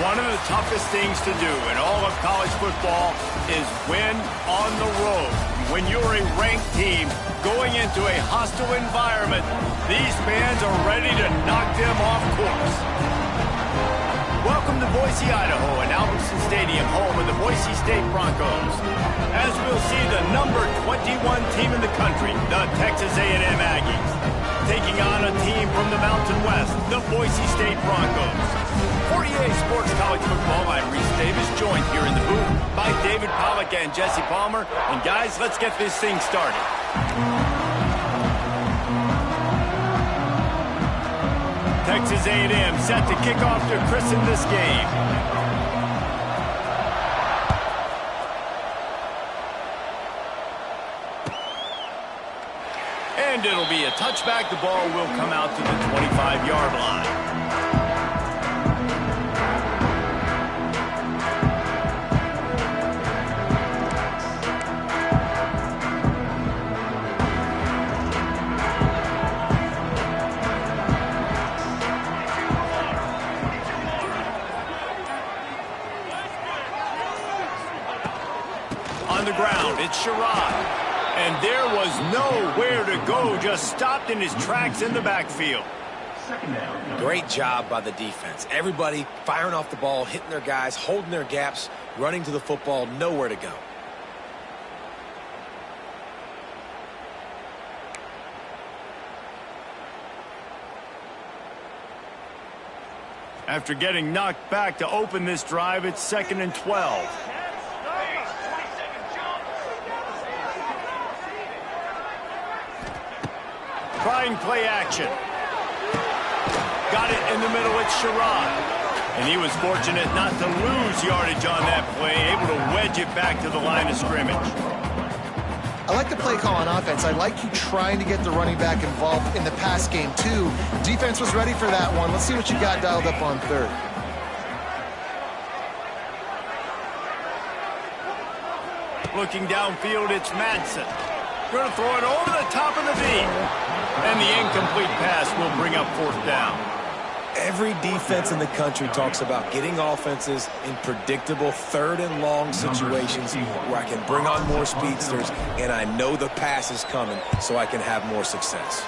One of the toughest things to do in all of college football is win on the road. When you're a ranked team going into a hostile environment, these fans are ready to knock them off course. Welcome to Boise, Idaho, and Albertson Stadium, home of the Boise State Broncos. As we'll see the number 21 team in the country, the Texas A&M Aggies, taking on a team from the Mountain West, the Boise State Broncos. 48 Sports College Football, I'm Reese Davis, joined here in the booth by David Pollack and Jesse Palmer. And guys, let's get this thing started. Texas A&M set to kick off to christen this game. And it'll be a touchback. The ball will come out to the 25-yard line. On the ground, it's Sherrod. And there was nowhere to go, just stopped in his tracks in the backfield. Great job by the defense. Everybody firing off the ball, hitting their guys, holding their gaps, running to the football, nowhere to go. After getting knocked back to open this drive, it's 2nd and 12. Trying play action. Got it in the middle, it's Sherrod. And he was fortunate not to lose yardage on that play, able to wedge it back to the line of scrimmage. I like the play call on offense. I like you trying to get the running back involved in the pass game, too. Defense was ready for that one. Let's see what you got dialed up on third. Looking downfield, it's Madsen. Going to throw it over the top of the beam. And the incomplete pass will bring up 4th down. Every defense in the country talks about getting offenses in predictable 3rd and long situations where I can bring on more speedsters and I know the pass is coming so I can have more success.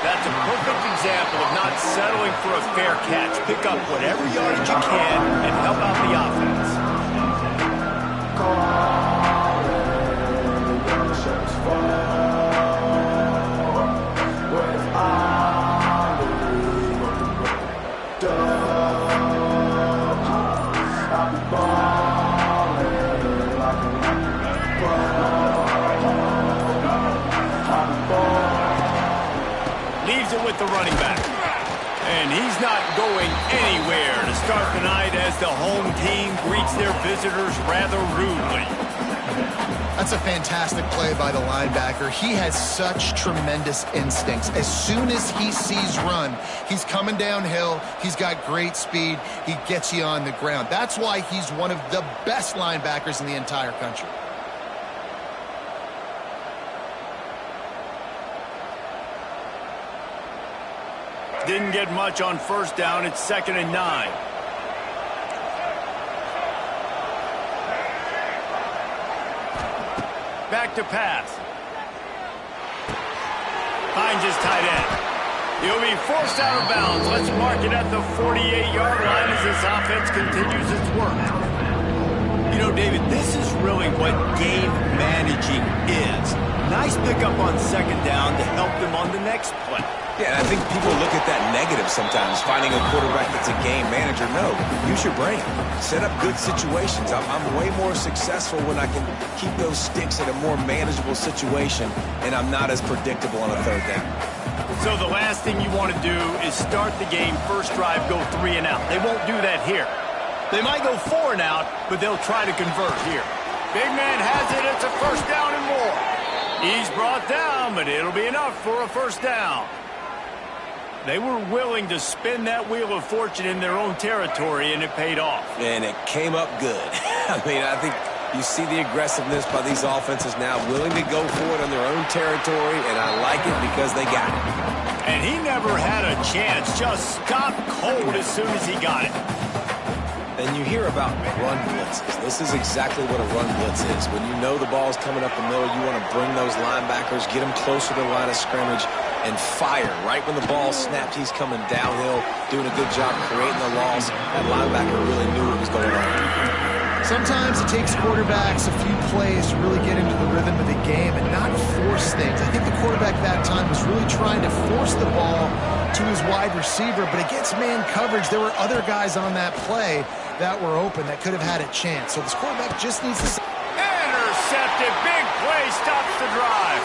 That's a perfect example of not settling for a fair catch. Pick up whatever yardage you can and help out the offense. Leaves it with the running back. And he's not going anywhere to start the night as the home team greets their visitors rather rudely. That's a fantastic play by the linebacker. He has such tremendous instincts. As soon as he sees run, he's coming downhill. He's got great speed. He gets you on the ground. That's why he's one of the best linebackers in the entire country. Didn't get much on 1st down. It's 2nd and 9. Back to pass. Finds his tight end. He'll be forced out of bounds. Let's mark it at the 48-yard line as this offense continues its work. You know, David, this is really what game managing is. Nice pickup on 2nd down to help them on the next play. Yeah, and I think people look at that negative sometimes, finding a quarterback that's a game manager. No, use your brain. Set up good situations. I'm way more successful when I can keep those sticks in a more manageable situation, and I'm not as predictable on a 3rd down. So the last thing you want to do is start the game, first drive, go 3 and out. They won't do that here. They might go 4 and out, but they'll try to convert here. Big man has it. It's a 1st down and more. He's brought down, but it'll be enough for a 1st down. They were willing to spin that wheel of fortune in their own territory, and it paid off. And it came up good. I mean, I think You see the aggressiveness by these offenses now, willing to go for it on their own territory, and I like it because they got it. And he never had a chance, just stopped cold as soon as he got it. And you hear about run blitzes. This is exactly what a run blitz is. When you know the ball's coming up the middle, you want to bring those linebackers, get them closer to the line of scrimmage, and fire. Right when the ball snapped, he's coming downhill, doing a good job creating the loss. That linebacker really knew what was going on. Sometimes it takes quarterbacks a few plays to really get into the rhythm of the game and not force things. I think the quarterback that time was really trying to force the ball to his wide receiver, but against man coverage, there were other guys on that play that were open that could have had a chance. So this quarterback just needs to... Intercepted. Big play stops the drive.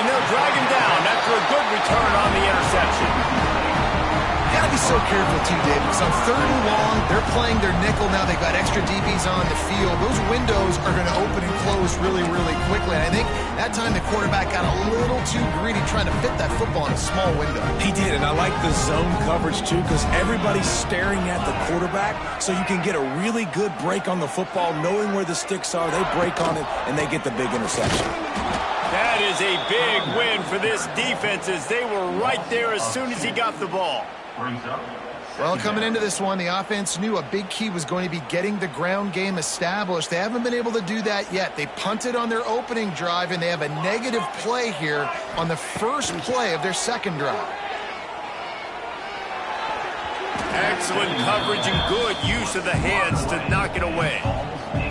And they'll drag him down after a good return on the interception. You got to be so careful too, Dave, because on 3rd and long, they're playing their nickel now. They've got extra DBs on the field. Those windows are going to open and close really, really quickly. And I think that time the quarterback got a little too greedy trying to fit that football in a small window. He did, and I like the zone coverage too, because everybody's staring at the quarterback, so you can get a really good break on the football, knowing where the sticks are. They break on it, and they get the big interception. That is a big win for this defense, as they were right there as soon as he got the ball. Well, coming into this one, the offense knew a big key was going to be getting the ground game established. They haven't been able to do that yet. They punted on their opening drive, and they have a negative play here on the first play of their second drive. Excellent coverage and good use of the hands to knock it away.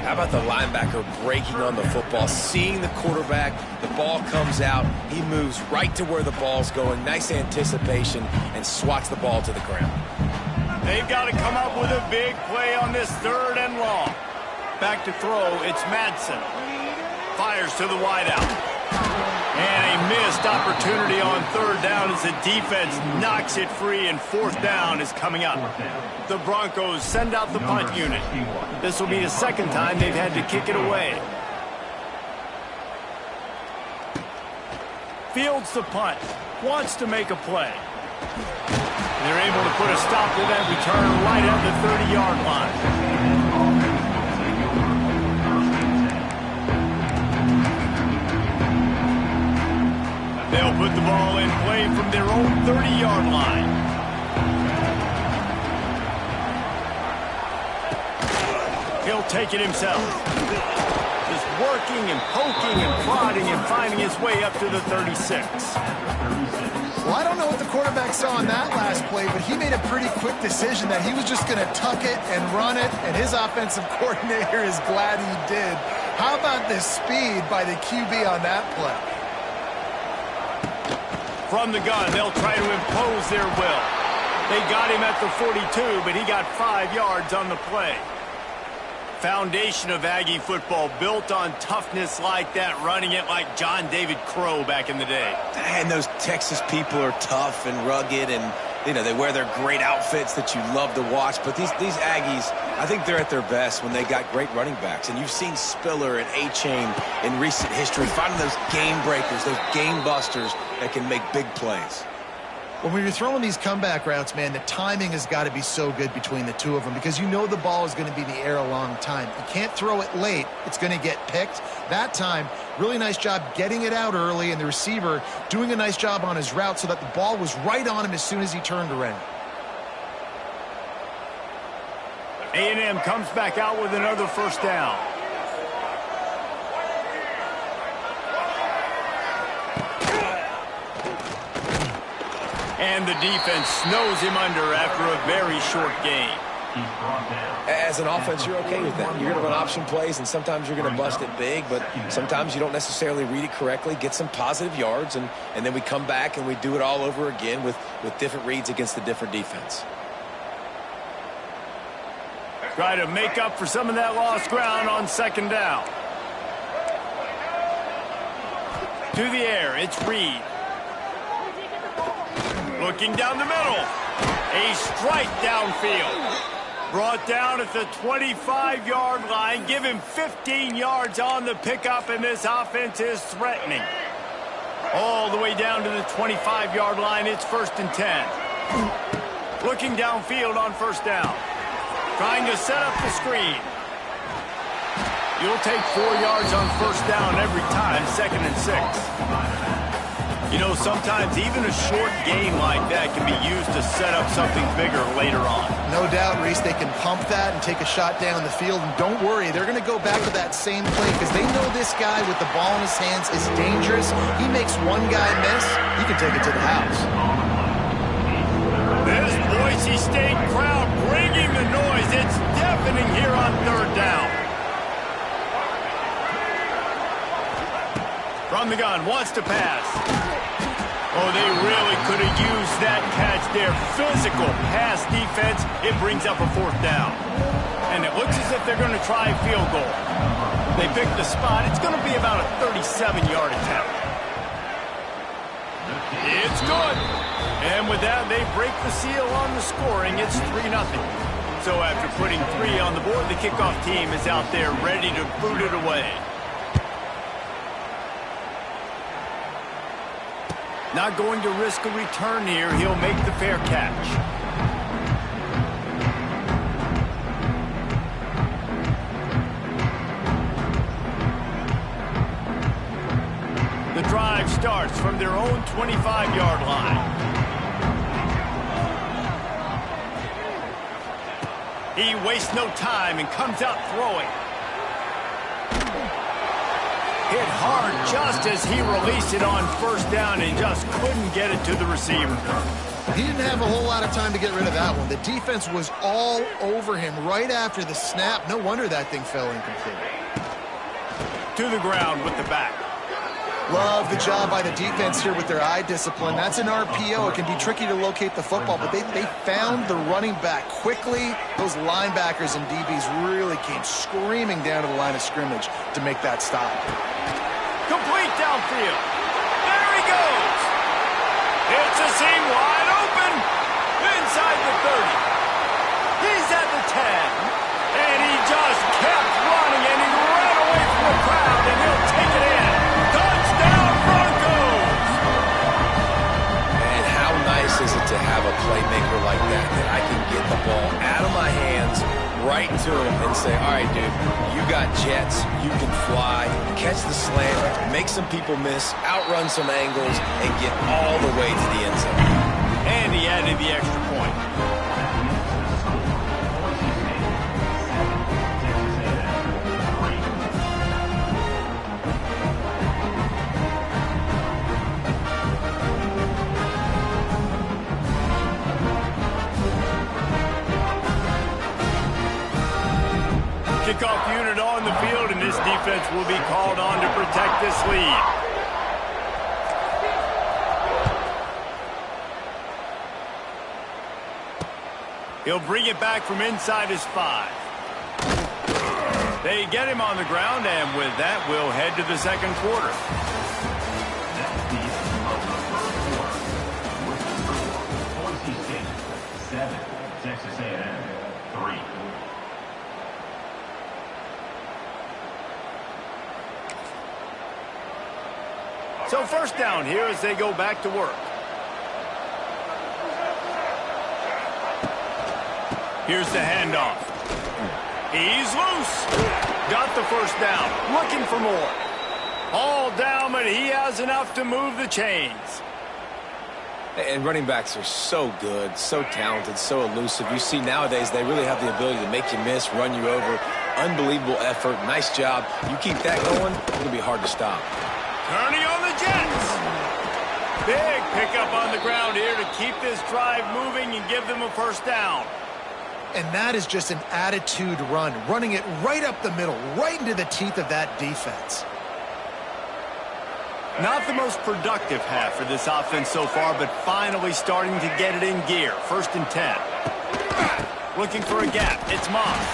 How about the linebacker breaking on the football, seeing the quarterback, the ball comes out, he moves right to where the ball's going, nice anticipation, and swats the ball to the ground. They've got to come up with a big play on this 3rd and long. Back to throw, it's Madsen. Fires to the wideout. And a missed opportunity on 3rd down as the defense knocks it free, and 4th down is coming up. The Broncos send out the punt unit. This will be the second time they've had to kick it away. Fields the punt. Wants to make a play. They're able to put a stop to that return right at the 30-yard line. They'll put the ball in play from their own 30-yard line. He'll take it himself. Just working and poking and prodding and finding his way up to the 36. Well, I don't know what the quarterback saw on that last play, but he made a pretty quick decision that he was just going to tuck it and run it, and his offensive coordinator is glad he did. How about the speed by the QB on that play? From the gun, they'll try to impose their will. They got him at the 42, but he got 5 yards on the play. Foundation of Aggie football built on toughness like that, running it like John David Crow back in the day. And those Texas people are tough and rugged, and you know, they wear their great outfits that you love to watch. But these Aggies, I think they're at their best when they got great running backs. And you've seen Spiller and A-Chain in recent history, finding those game breakers, those game busters that can make big plays. When you're throwing these comeback routes, man, the timing has got to be so good between the two of them, because you know the ball is going to be in the air a long time. You can't throw it late. It's going to get picked. That time, really nice job getting it out early, and the receiver doing a nice job on his route so that the ball was right on him as soon as he turned around. A&M comes back out with another first down. And the defense snows him under after a very short game. As an offense, you're okay with that. You're going to run option plays, and sometimes you're going to bust it big, but sometimes you don't necessarily read it correctly, get some positive yards, and then we come back and we do it all over again with different reads against the different defense. Try to make up for some of that lost ground on second down. To the air, it's Reed. Looking down the middle. A strike downfield. Brought down at the 25-yard line. Give him 15 yards on the pickup, and this offense is threatening. All the way down to the 25-yard line. It's 1st and 10. Looking downfield on first down. Trying to set up the screen. You'll take 4 yards on first down every time, 2nd and 6. You know, sometimes even a short game like that can be used to set up something bigger later on. No doubt, Reese, they can pump that and take a shot down the field. And don't worry, they're going to go back to that same play because they know this guy with the ball in his hands is dangerous. He makes one guy miss, he can take it to the house. This Boise State crowd bringing the noise. It's deafening here on 3rd down. From the gun, wants to pass. Oh, they really could have used that catch there. Physical pass defense. It brings up a 4th down. And it looks as if they're going to try a field goal. They picked the spot. It's going to be about a 37-yard attempt. It's good. And with that, they break the seal on the scoring. It's 3-0. So after putting 3 on the board, the kickoff team is out there ready to boot it away. Not going to risk a return here. He'll make the fair catch. The drive starts from their own 25-yard line. He wastes no time and comes out throwing. Hit hard just as he released it on first down and just couldn't get it to the receiver. He didn't have a whole lot of time to get rid of that one. The defense was all over him right after the snap. No wonder that thing fell incomplete. To the ground with the back. Love the job by the defense here with their eye discipline. That's an RPO. It can be tricky to locate the football, but they found the running back quickly. Those linebackers and DBs really came screaming down to the line of scrimmage to make that stop. Complete downfield. There he goes. It's a seam wide open. Inside the 30. He's at the 10. And he just kept running, and he ran away from the crowd, and he'll take it in. Touchdown, Broncos! And how nice is it to have a playmaker like that I can get the ball out of my hands right to him and say, all right, dude, you got jets, you can fly, catch the slant, make some people miss, outrun some angles, and get all the way to the end zone. And he added the extra point. Kickoff unit on the field, and this defense will be called on to protect this lead. He'll bring it back from inside his 5. They get him on the ground, and with that, we'll head to the 2nd quarter. Boise State 7, Texas A&M 3. So first down here as they go back to work. Here's the handoff. He's loose. Got the first down. Looking for more. All down, but he has enough to move the chains. And running backs are so good, so talented, so elusive. You see nowadays they really have the ability to make you miss, run you over. Unbelievable effort. Nice job. You keep that going, it'll be hard to stop. Turning on the Jets. Big pickup on the ground here to keep this drive moving and give them a first down. And that is just an attitude run, running it right up the middle, right into the teeth of that defense. Not the most productive half for this offense so far, but finally starting to get it in gear. 1st and 10. Looking for a gap. It's Moss.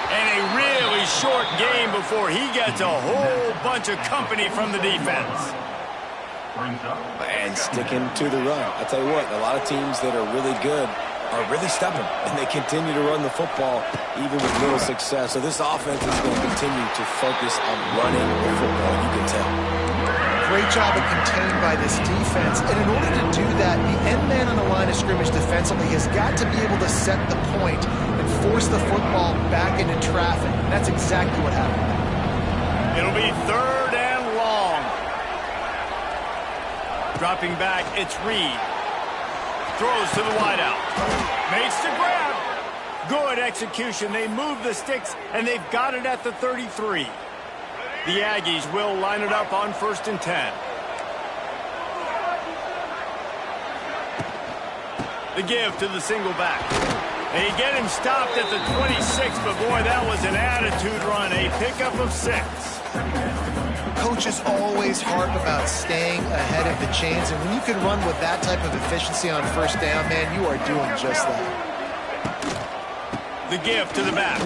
And a really short game before he gets a whole bunch of company from the defense. And sticking to the run. I tell you what, a lot of teams that are really good are really stubborn, and they continue to run the football even with little success. So this offense is going to continue to focus on running the football, you can tell. Great job of contained by this defense. And in order to do that, the end man on the line of scrimmage defensively has got to be able to set the point and force the football back into traffic. That's exactly what happened. It'll be 3rd and long. Dropping back, it's Reed. Throws to the wideout. Makes the grab. Good execution. They move the sticks, and they've got it at the 33. The Aggies will line it up on 1st and 10. The give to the single back. They get him stopped at the 26, but boy, that was an attitude run. A pickup of 6. Coaches always harp about staying ahead of the chains, and when you can run with that type of efficiency on 1st down, man, you are doing just that. The give to the back.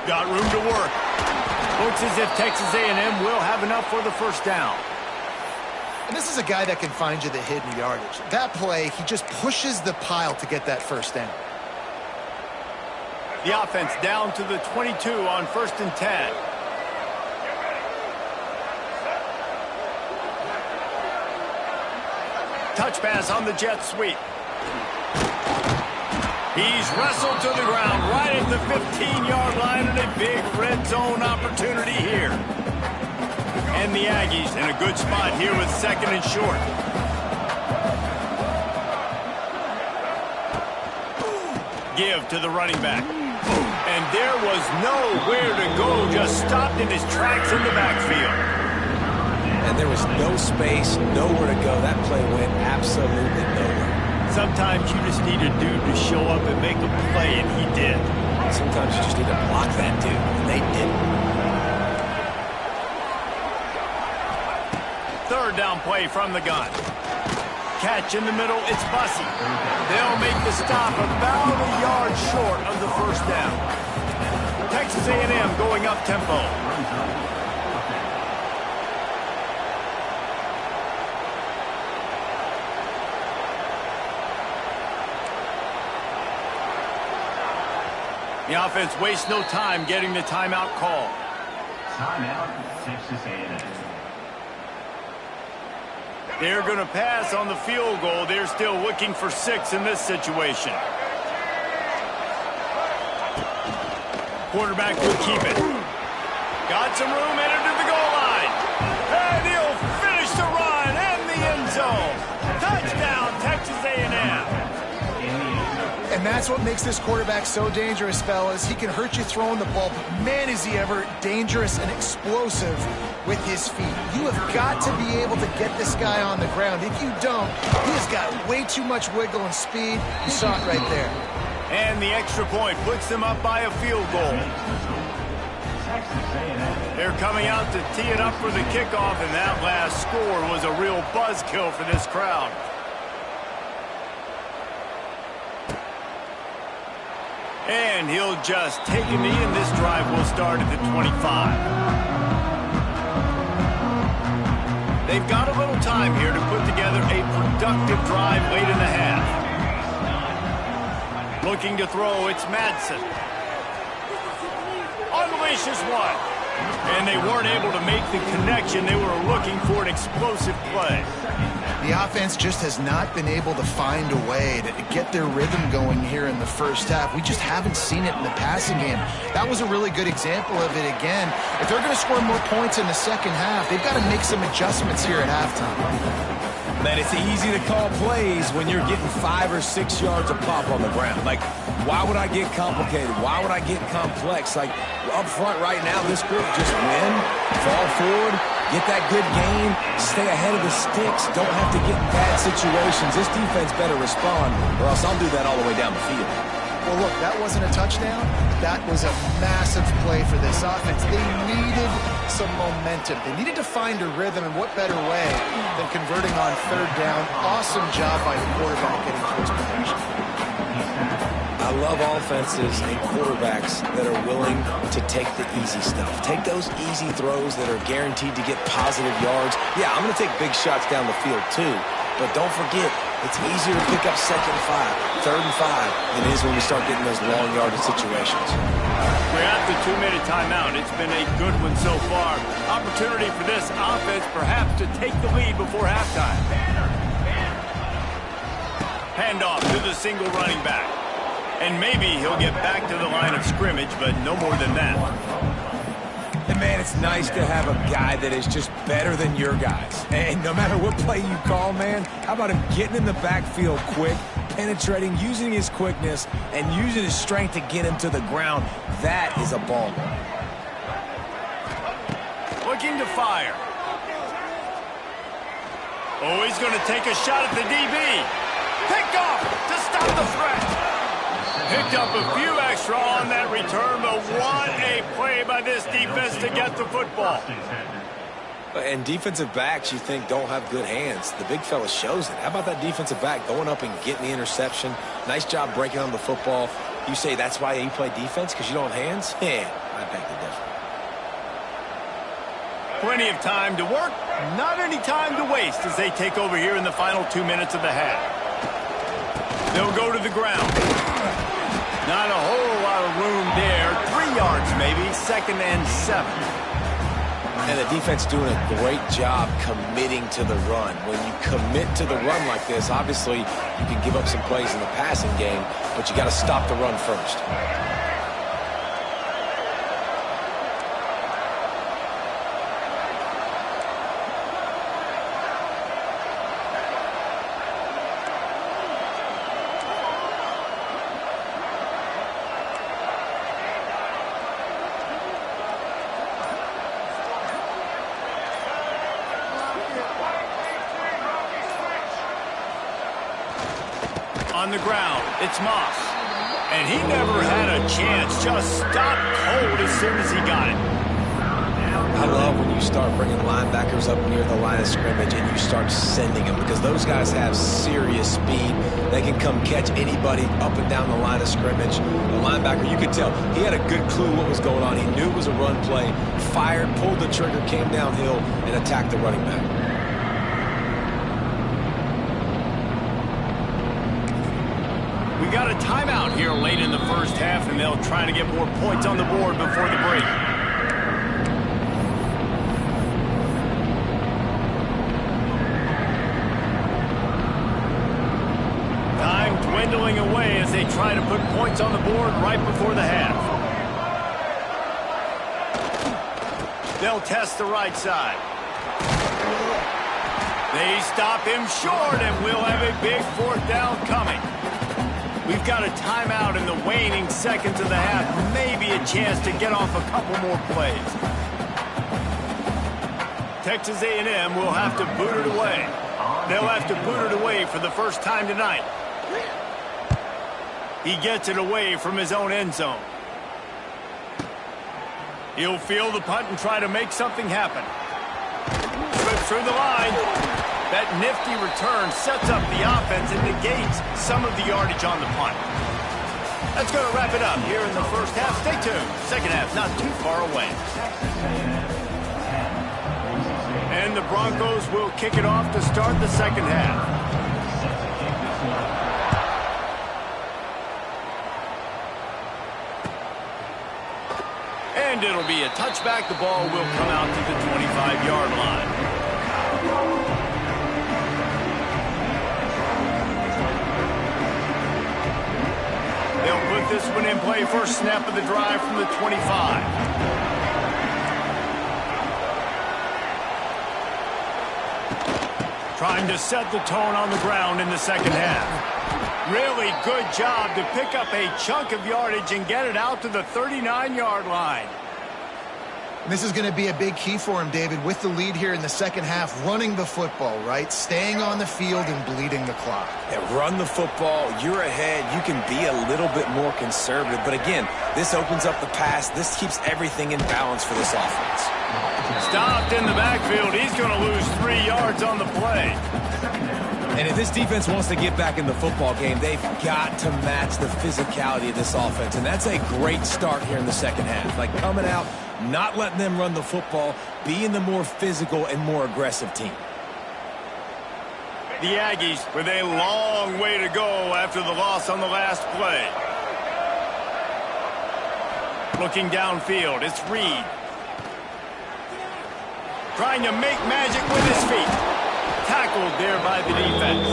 Got room to work. Looks as if Texas A&M will have enough for the 1st down. And this is a guy that can find you the hidden yardage. That play, he just pushes the pile to get that 1st down. The offense down to the 22 on 1st and 10. Touch pass on the jet sweep. He's wrestled to the ground right at the 15-yard line, and a big red zone opportunity here. And the Aggies in a good spot here with 2nd and short. Give to the running back. And there was nowhere to go, just stopped in his tracks in the backfield. And there was no space, nowhere to go. That play went absolutely nowhere. Sometimes you just need a dude to show up and make a play, and he did. Sometimes you just need to block that dude, and they didn't. 3rd down play from the gun. Catch in the middle, it's Boise. They'll make the stop about a yard short of the 1st down. Texas A&M going up tempo. The offense wastes no time getting the timeout call. Timeout, Texas A&M. They're going to pass on the field goal. They're still looking for 6 in this situation. Quarterback will keep it. Got some room, entered to the goal line. And he'll finish the run in the end zone. Touchdown, Texas A&M. And that's what makes this quarterback so dangerous, fellas. He can hurt you throwing the ball, but man, is he ever dangerous and explosive with his feet. You have got to be able to get this guy on the ground. If you don't, he has got way too much wiggle and speed. You saw it right there. And the extra point puts them up by a field goal. They're coming out to tee it up for the kickoff, and that last score was a real buzzkill for this crowd. And he'll just take a knee, and this drive will start at the 25. They've got a little time here to put together a productive drive late in the half. Looking to throw, it's Madsen. Unleashes one. And they weren't able to make the connection. They were looking for an explosive play. The offense just has not been able to find a way to get their rhythm going here in the 1st half. We just haven't seen it in the passing game. That was a really good example of it again. If they're going to score more points in the 2nd half, they've got to make some adjustments here at halftime. Man, it's easy to call plays when you're getting 5 or 6 yards of pop on the ground. Like, why would I get complicated? Why would I get complex? Like, up front right now, this group just win, fall forward, get that good gain, stay ahead of the sticks, don't have to get in bad situations. This defense better respond, or else I'll do that all the way down the field. Well, look, that wasn't a touchdown. That was a massive play for this offense. They needed some momentum. They needed to find a rhythm, and what better way than converting on 3rd down. Awesome job by the quarterback getting towards possession. I love offenses and quarterbacks that are willing to take the easy stuff. Take those easy throws that are guaranteed to get positive yards. Yeah, I'm going to take big shots down the field too, but don't forget, it's easier to pick up 2nd and 5, 3rd and 5 than it is when we start getting those long yardage situations. We're at the 2-minute timeout. It's been a good one so far. Opportunity for this offense perhaps to take the lead before halftime. Handoff to the single running back. And maybe he'll get back to the line of scrimmage, but no more than that. And, man, it's nice to have a guy that is just better than your guys. And no matter what play you call, man, how about him getting in the backfield quick, penetrating, using his quickness, and using his strength to get him to the ground. That is a ball. Looking to fire. Oh, he's going to take a shot at the DB. Picked off to stop the threat. Picked up a few extra on that return, but what a play by this defense to get the football. And defensive backs, you think, don't have good hands. The big fella shows it. How about that defensive back going up and getting the interception? Nice job breaking on the football. You say that's why you play defense, because you don't have hands? Yeah, I beg to differ. Plenty of time to work, not any time to waste as they take over here in the final 2 minutes of the half. They'll go to the ground. Not a whole lot of room there. 3 yards maybe, 2nd and 7. And the defense doing a great job committing to the run. When you commit to the run like this, obviously you can give up some plays in the passing game, but you got to stop the run first. On the ground, it's Moss. And he never had a chance, just stopped cold as soon as he got it. I love when you start bringing linebackers up near the line of scrimmage and you start sending them, because those guys have serious speed. They can come catch anybody up and down the line of scrimmage. The linebacker, you could tell, he had a good clue what was going on. He knew it was a run play, fired, pulled the trigger, came downhill, and attacked the running back. We got a timeout here late in the first half, and they'll try to get more points on the board before the break. Time dwindling away as they try to put points on the board right before the half. They'll test the right side. They stop him short, and we'll have a big 4th down coming. We've got a timeout in the waning seconds of the half. Maybe a chance to get off a couple more plays. Texas A&M will have to boot it away. They'll have to boot it away for the first time tonight. He gets it away from his own end zone. He'll field the punt and try to make something happen. Slips through the line. That nifty return sets up the offense and negates some of the yardage on the punt. That's going to wrap it up here in the first half. Stay tuned. Second half not too far away. And the Broncos will kick it off to start the second half. And it'll be a touchback. The ball will come out to the 25-yard line. They'll put this one in play, first snap of the drive from the 25. Trying to set the tone on the ground in the second half. Really good job to pick up a chunk of yardage and get it out to the 39-yard line. This is going to be a big key for him, David, with the lead here in the second half, running the football, right? Staying on the field and bleeding the clock. Yeah, run the football. You're ahead. You can be a little bit more conservative. But again, this opens up the pass. This keeps everything in balance for this offense. Stopped in the backfield. He's going to lose 3 yards on the play. And if this defense wants to get back in the football game, they've got to match the physicality of this offense. And that's a great start here in the second half. Like coming out, not letting them run the football, being the more physical and more aggressive team. The Aggies with a long way to go after the loss on the last play. Looking downfield, it's Reed. Trying to make magic with his feet. Tackled there by the defense.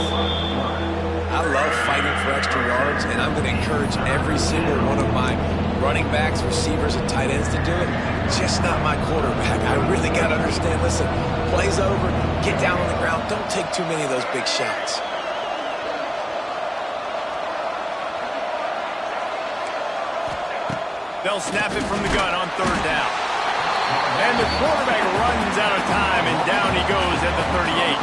I love fighting for extra yards, and I'm going to encourage every single one of my running backs, receivers, and tight ends to do it. Just not my quarterback. I really got to understand, listen, play's over, get down on the ground. Don't take too many of those big shots. They'll snap it from the gun on 3rd down. And the quarterback runs out of time, and down he goes at the 38.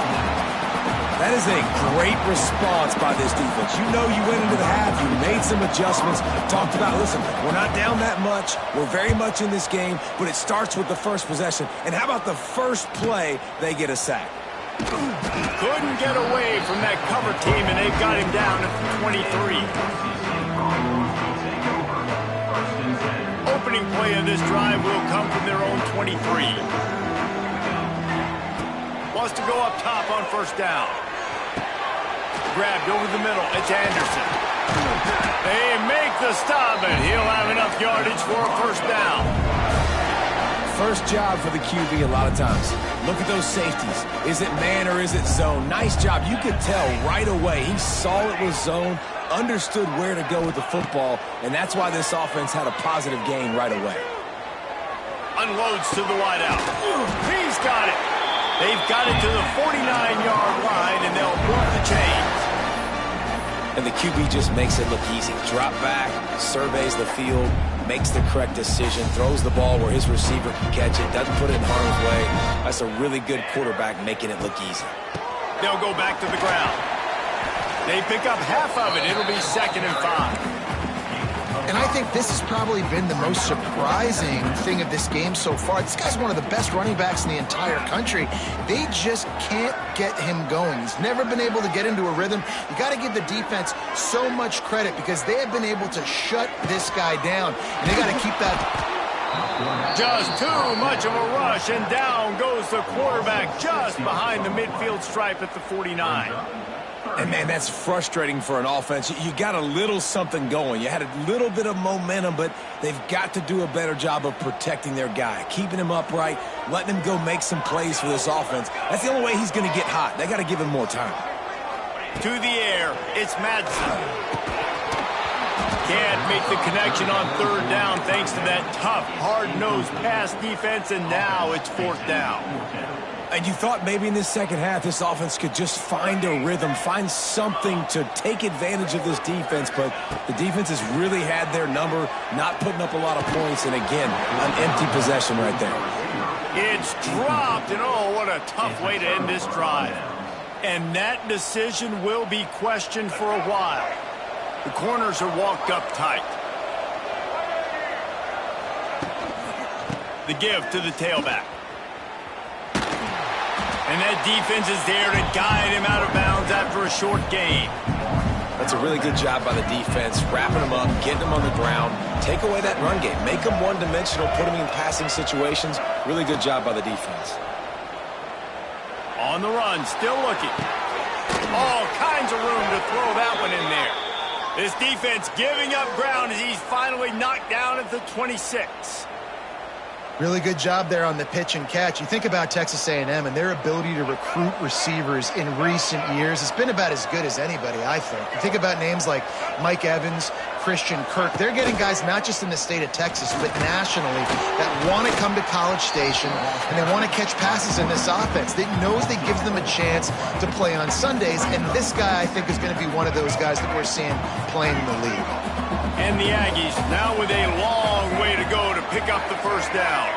That is a great response by this defense. You know you went into the half, you made some adjustments, talked about, listen, we're not down that much, we're very much in this game, but it starts with the first possession. And how about the first play, they get a sack? Couldn't get away from that cover team, and they've got him down at the 23. Opening play of this drive will come from their own 23. Wants to go up top on 1st down. Grabbed over the middle. It's Anderson. They make the stop, and he'll have enough yardage for a 1st down. First job for the QB a lot of times. Look at those safeties. Is it man or is it zone? Nice job. You could tell right away. He saw it was zone, understood where to go with the football, and that's why this offense had a positive gain right away. Unloads to the wideout. He's got it. They've got it to the 49-yard line, and they'll move the chains. And the QB just makes it look easy. Drop back, surveys the field, makes the correct decision, throws the ball where his receiver can catch it, doesn't put it in harm's way. That's a really good quarterback making it look easy. They'll go back to the ground. They pick up half of it. It'll be 2nd and 5. And I think this has probably been the most surprising thing of this game so far. This guy's one of the best running backs in the entire country. They just can't get him going. He's never been able to get into a rhythm. You got to give the defense so much credit because they have been able to shut this guy down. And they got to keep that. Just too much of a rush, and down goes the quarterback just behind the midfield stripe at the 49. And, man, that's frustrating for an offense. You got a little something going. You had a little bit of momentum, but they've got to do a better job of protecting their guy, keeping him upright, letting him go make some plays for this offense. That's the only way he's going to get hot. They got to give him more time. To the air, it's Madsen. Can't make the connection on 3rd down thanks to that tough, hard-nosed pass defense, and now it's 4th down. And you thought maybe in this second half this offense could just find a rhythm, find something to take advantage of this defense, but the defense has really had their number, not putting up a lot of points, and again, an empty possession right there. It's dropped, and oh, what a tough way to end this drive. And that decision will be questioned for a while. The corners are walked up tight. The give to the tailback. And that defense is there to guide him out of bounds after a short gain. That's a really good job by the defense, wrapping him up, getting him on the ground, take away that run game, make him one-dimensional, put him in passing situations. Really good job by the defense. On the run, still looking. All kinds of room to throw that one in there. This defense giving up ground as he's finally knocked down at the 26. Really good job there on the pitch and catch. You think about Texas A&M and their ability to recruit receivers in recent years. It's been about as good as anybody, I think. You think about names like Mike Evans, Christian Kirk. They're getting guys not just in the state of Texas, but nationally that want to come to College Station and they want to catch passes in this offense. They knows they gives them a chance to play on Sundays, and this guy, I think, is going to be one of those guys that we're seeing playing in the league. And the Aggies now with a long way to go to pick up the 1st down.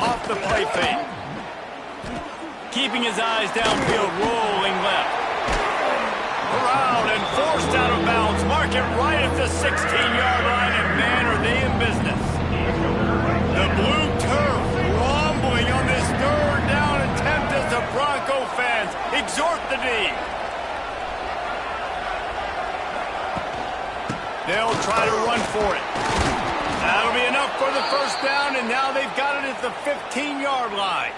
Off the play fake. Keeping his eyes downfield, rolling left. Around and forced out of bounds. Mark it right at the 16-yard line, and man, are they in business. The blue turf rumbling on this 3rd down attempt as the Bronco fans exhort the D. They'll try to run for it. That'll be enough for the 1st down, and now they've got it at the 15-yard line.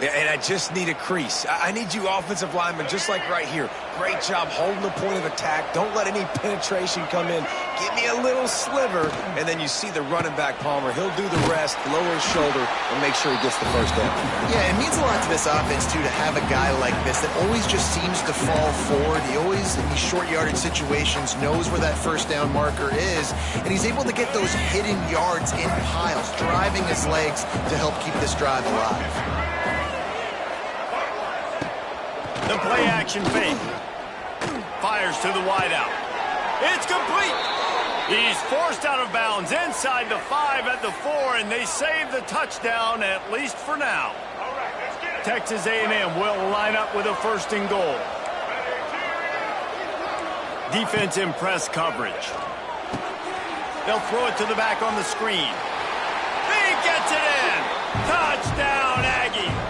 Yeah, and I just need a crease. I need you offensive linemen, just like right here. Great job holding the point of attack. Don't let any penetration come in. give me a little sliver, and then you see the running back Palmer. He'll do the rest, lower his shoulder, and make sure he gets the first down. Yeah, it means a lot to this offense, too, to have a guy like this that always just seems to fall forward. He always, in these short yardage situations, knows where that first down marker is, and he's able to get those hidden yards in piles, driving his legs to help keep this drive alive. The play-action fake. Fires to the wideout. It's complete. He's forced out of bounds inside the 5 at the 4, and they save the touchdown, at least for now. Texas A&M will line up with a 1st and goal. Defense in press coverage. They'll throw it to the back on the screen. He gets it in. Touchdown, Aggies.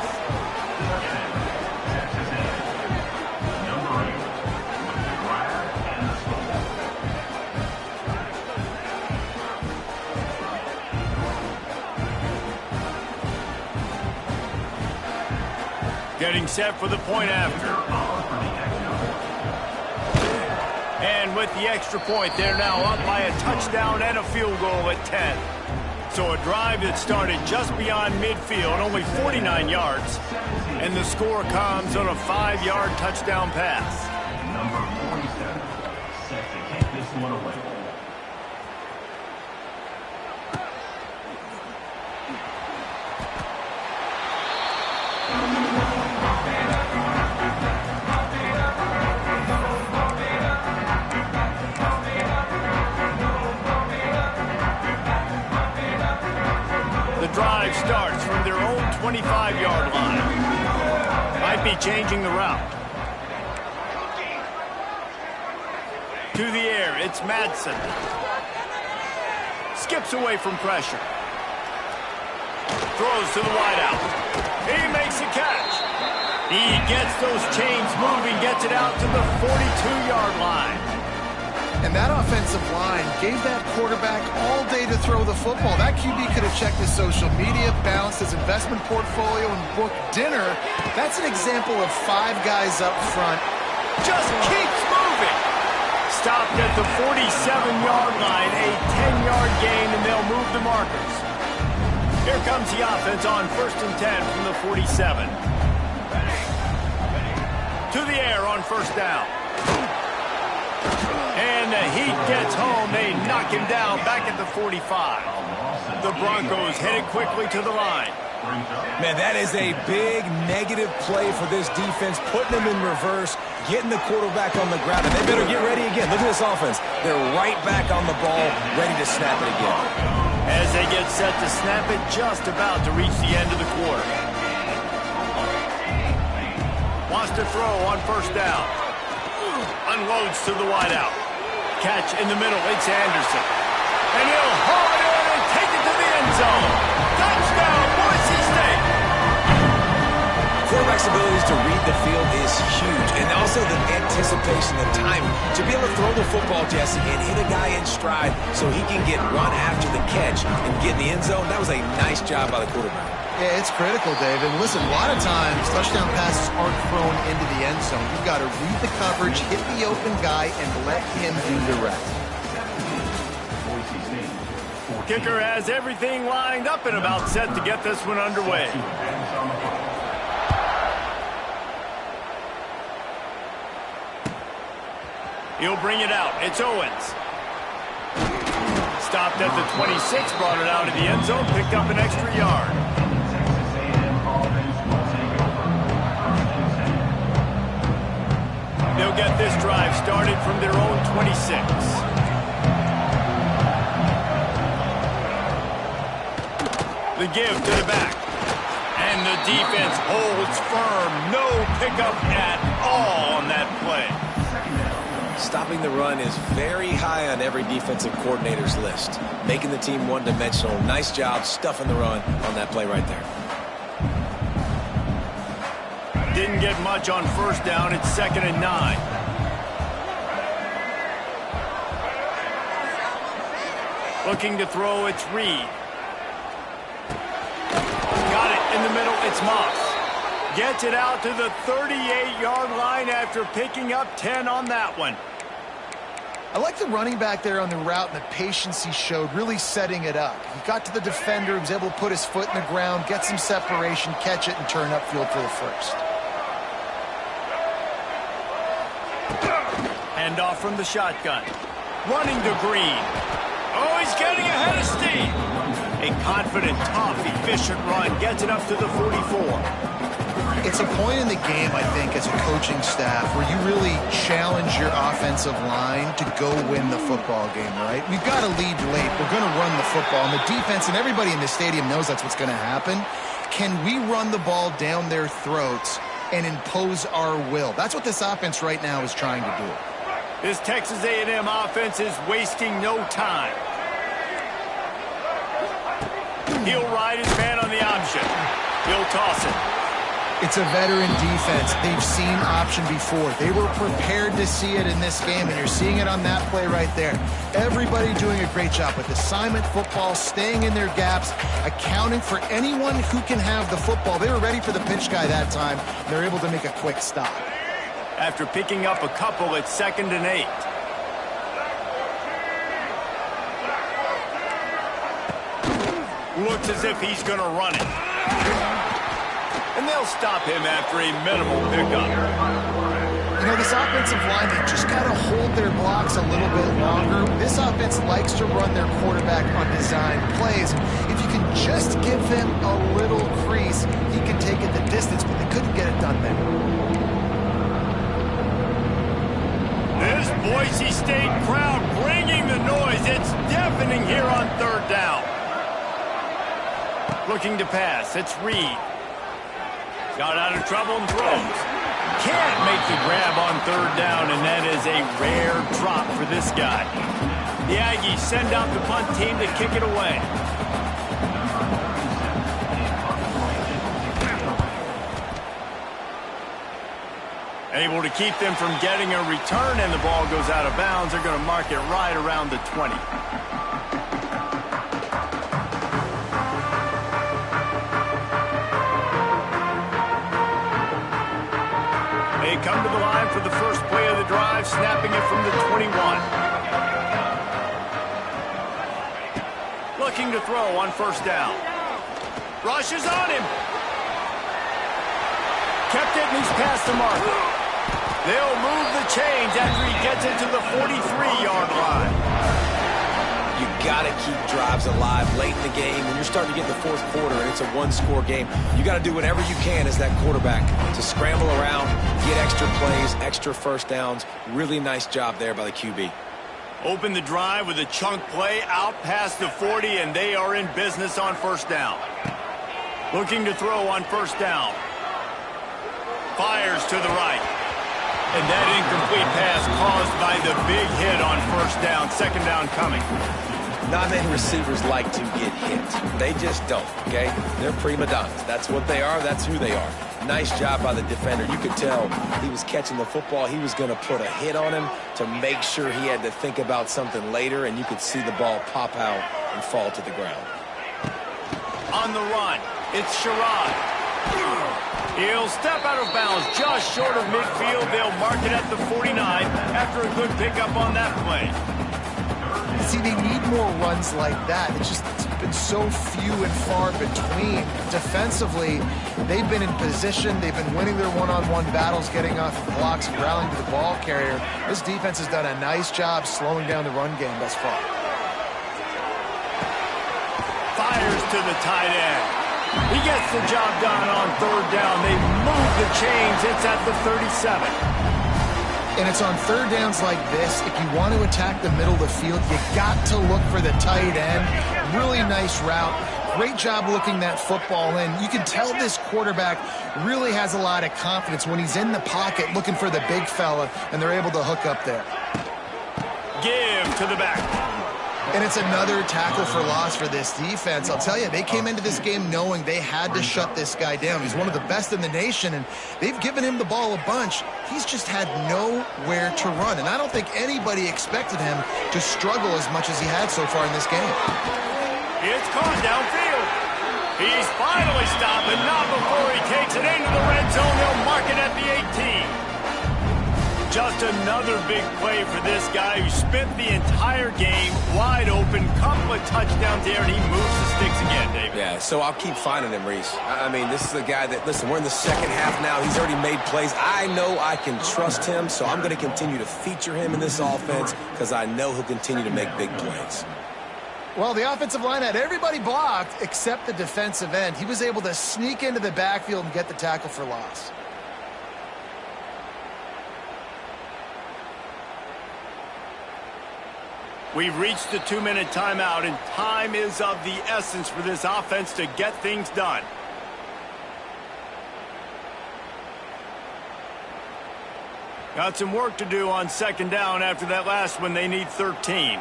Getting set for the point after. And with the extra point, they're now up by a touchdown and a field goal at 10. So a drive that started just beyond midfield, only 49 yards. And the score comes on a 5-yard touchdown pass. Number 47, set to kick this one away. Drive starts from their own 25-yard line. Might be changing the route. To the air, it's Madsen. Skips away from pressure. Throws to the wideout. He makes a catch. He gets those chains moving, gets it out to the 42-yard line. And that offensive line gave that quarterback all day to throw the football. That QB could have checked his social media, balanced his investment portfolio, and booked dinner. That's an example of 5 guys up front. Just keeps moving. Stopped at the 47-yard line, a 10-yard gain, and they'll move the markers. Here comes the offense on 1st and 10 from the 47. To the air on 1st down. And the Heat gets home. They knock him down back at the 45. The Broncos headed quickly to the line. Man, that is a big negative play for this defense, putting them in reverse, getting the quarterback on the ground, and they better get ready again. Look at this offense. They're right back on the ball, ready to snap it again. As they get set to snap it, just about to reach the end of the quarter. Wants to throw on 1st down. Unloads to the wideout. Catch in the middle, it's Anderson. And he'll haul it in and take it to the end zone. Touchdown, Boise State! Quarterback's abilities to read the field is huge, and also the anticipation, the time to be able to throw the football, Jesse, and hit a guy in stride so he can get run after the catch and get in the end zone. That was a nice job by the quarterback. Yeah, it's critical, Dave. And listen, a lot of times touchdown passes aren't thrown into the end zone. You've got to read the coverage, hit the open guy, and let him do the rest. Kicker has everything lined up and about set to get this one underway. He'll bring it out. It's Owens. Stopped at the 26, brought it out of the end zone, picked up an extra yard. They'll get this drive started from their own 26. The give to the back. And the defense holds firm. No pickup at all on that play. Stopping the run is very high on every defensive coordinator's list. Making the team one-dimensional. Nice job stuffing the run on that play right there. Didn't get much on 1st down. It's 2nd and 9. Looking to throw, it's Reed. Got it in the middle, it's Moss. Gets it out to the 38-yard line after picking up 10 on that one. I like the running back there on the route and the patience he showed, really setting it up. He got to the defender, he was able to put his foot in the ground, get some separation, catch it, and turn upfield for the first. Hand off from the shotgun. Running to Green. Oh, he's getting ahead of steam. A confident, tough, efficient run gets it up to the 44. It's a point in the game, I think, as a coaching staff where you really challenge your offensive line to go win the football game, right? We've got to lead late. We're going to run the football. And the defense and everybody in the stadium knows that's what's going to happen. Can we run the ball down their throats and impose our will? That's what this offense right now is trying to do. This Texas A&M offense is wasting no time. He'll ride his man on the option. He'll toss it. It's a veteran defense. They've seen option before. They were prepared to see it in this game, and you're seeing it on that play right there. Everybody doing a great job with assignment football, staying in their gaps, accounting for anyone who can have the football. They were ready for the pitch guy that time. They're able to make a quick stop. After picking up a couple at 2nd and 8. Looks as if he's going to run it. And they'll stop him after a minimal pickup. You know, this offensive line, they just got to hold their blocks a little bit longer. This offense likes to run their quarterback on design plays. If you can just give them a little crease, he can take it the distance, but they couldn't get it done there. This Boise State crowd bringing the noise. It's deafening here on 3rd down. Looking to pass. It's Reed. Got out of trouble and throws. Can't make the grab on 3rd down, and that is a rare drop for this guy. The Aggies send out the punt team to kick it away. Able to keep them from getting a return, and the ball goes out of bounds. They're going to mark it right around the 20. They come to the line for the first play of the drive, snapping it from the 21. Looking to throw on 1st down. Rushes on him. Kept it, and he's past the mark. They'll move the chains after he gets it to the 43-yard line. You got to keep drives alive late in the game. When you're starting to get in the 4th quarter and it's a one-score game, you got to do whatever you can as that quarterback to scramble around, get extra plays, extra first downs. Really nice job there by the QB. Open the drive with a chunk play out past the 40, and they are in business on 1st down. Looking to throw on 1st down. Fires to the right. And that incomplete pass caused by the big hit on 1st down. 2nd down coming. Not many receivers like to get hit. They just don't, okay? They're prima donnas. That's what they are. That's who they are. Nice job by the defender. You could tell he was catching the football. He was going to put a hit on him to make sure he had to think about something later, and you could see the ball pop out and fall to the ground. On the run, it's Sherrod. He'll step out of bounds just short of midfield. They'll mark it at the 49 after a good pickup on that play. See, they need more runs like that. It's been so few and far between. Defensively, they've been in position. They've been winning their one-on-one battles, getting off the blocks and rallying to the ball carrier. This defense has done a nice job slowing down the run game thus far. Fires to the tight end. He gets the job done on 3rd down. They move the chains. It's at the 37. And it's on 3rd downs like this. If you want to attack the middle of the field, you got to look for the tight end. Really nice route. Great job looking that football in. You can tell this quarterback really has a lot of confidence when he's in the pocket looking for the big fella, and they're able to hook up there. Give to the back. And it's another tackle for loss for this defense. I'll tell you, they came into this game knowing they had to shut this guy down. He's one of the best in the nation, and they've given him the ball a bunch. He's just had nowhere to run, and I don't think anybody expected him to struggle as much as he had so far in this game. It's caught downfield. He's finally stopped, and not before he takes it into the red zone. They'll mark it at the 18. Just Just another big play for this guy who spent the entire game wide open. Couple of touchdowns there, and he moves the sticks again, David. Yeah, so I'll keep finding him, Reese. I mean, this is the guy that, listen, we're in the second half now. He's already made plays. I know I can trust him, so I'm going to continue to feature him in this offense because I know he'll continue to make big plays. Well, the offensive line had everybody blocked except the defensive end. He was able to sneak into the backfield and get the tackle for loss. We've reached the 2-minute timeout, and time is of the essence for this offense to get things done. Got some work to do on second down after that last one. They need 13.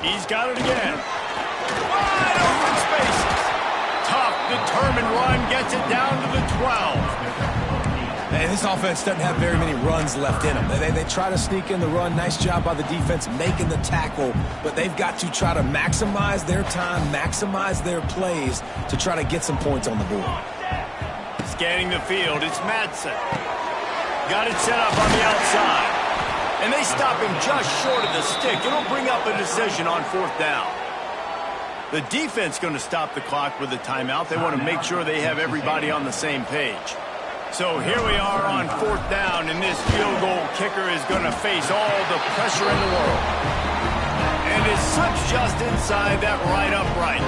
He's got it again. Wide open spaces. Tough, determined run gets it down to the 12. And this offense doesn't have very many runs left in them. They try to sneak in the run. Nice job by the defense making the tackle, but they've got to try to maximize their time, maximize their plays to try to get some points on the board. Scanning the field, it's Madsen. Got it set up on the outside. And they stop him just short of the stick. It'll bring up a decision on fourth down. The defense going to stop the clock with a timeout. They want to make sure they have everybody on the same page. So here we are on fourth down, and this field goal kicker is going to face all the pressure in the world. And it slips just inside that right upright.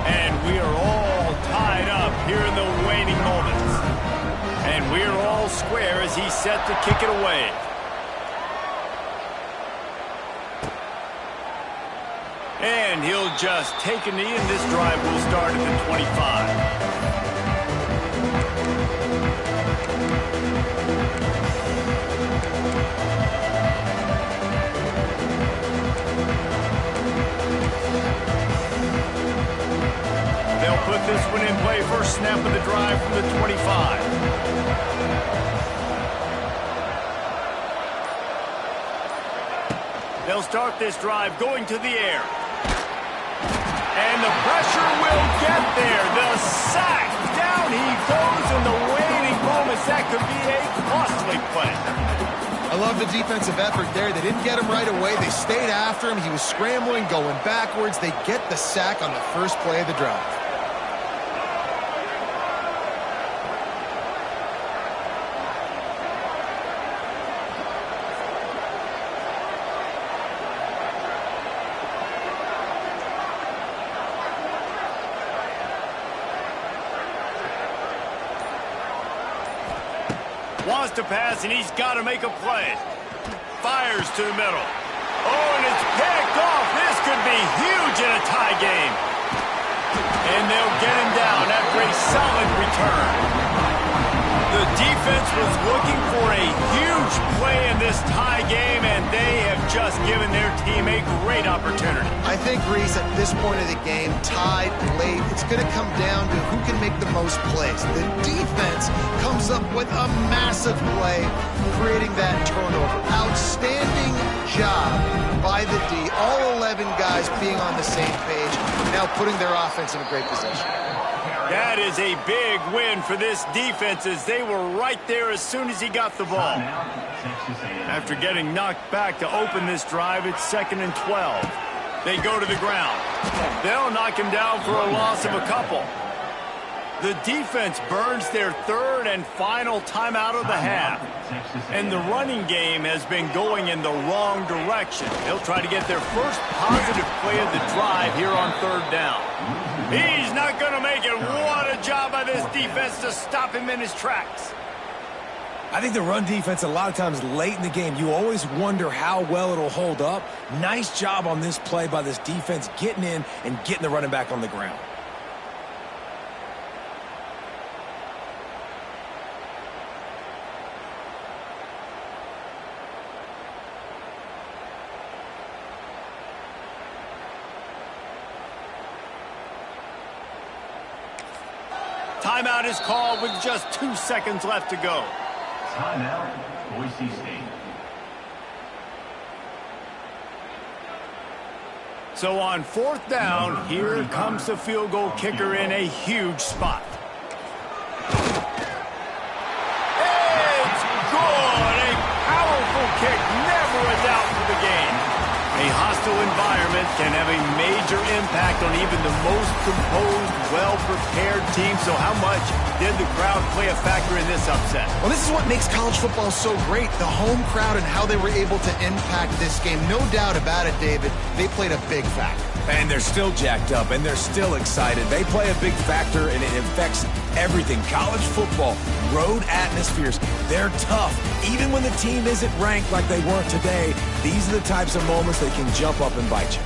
And we are all tied up here in the waning moments. And we're all square as he's set to kick it away. And he'll just take a knee, and this drive will start at the 25. They'll put this one in play. First snap of the drive from the 25. They'll start this drive going to the air. And the pressure will get there. The sack. Down he goes in the waning moments. That could be a costly play. I love the defensive effort there. They didn't get him right away. They stayed after him. He was scrambling, going backwards. They get the sack on the first play of the drive. Wants to pass, and he's got to make a play. Fires to the middle. Oh, and it's picked off. This could be huge in a tie game. And they'll get him down after a solid return. The defense was looking for a huge play in this tie game, and they have just given their team a great opportunity. I think, Reese, at this point of the game, tied late, it's going to come down to who can make the most plays. The defense comes up with a massive play, creating that turnover. Outstanding job by the D. All 11 guys being on the same page, now putting their offense in a great position. That is a big win for this defense, as they were right there as soon as he got the ball. After getting knocked back to open this drive, it's 2nd and 12. They go to the ground. They'll knock him down for a loss of a couple. The defense burns their third and final timeout of the half. And the running game has been going in the wrong direction. They'll try to get their first positive play of the drive here on third down. He's not going to make it. What a job by this defense to stop him in his tracks. I think the run defense, a lot of times late in the game, you always wonder how well it'll hold up. Nice job on this play by this defense, getting in and getting the running back on the ground. Timeout is called with just 2 seconds left to go. Timeout, Boise State. So on 4th down, here comes the field goal kicker in a huge spot. It's good! A powerful kick, never a doubt for the game. A hostile environment can have a major impact on even the most composed, well-prepared team. So how much did the crowd play a factor in this upset? Well, this is what makes college football so great, the home crowd and how they were able to impact this game. No doubt about it, David. They played a big factor. And they're still jacked up, and they're still excited. They play a big factor, and it affects everything. College football, road atmospheres, they're tough. Even when the team isn't ranked like they weren't today, these are the types of moments that can jump up and bite you.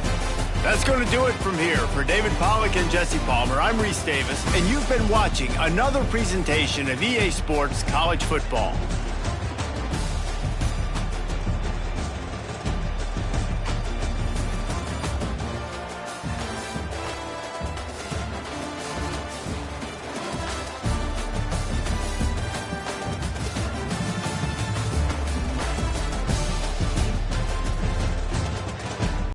That's going to do it from here. For David Pollack and Jesse Palmer, I'm Reese Davis, and you've been watching another presentation of EA Sports College Football.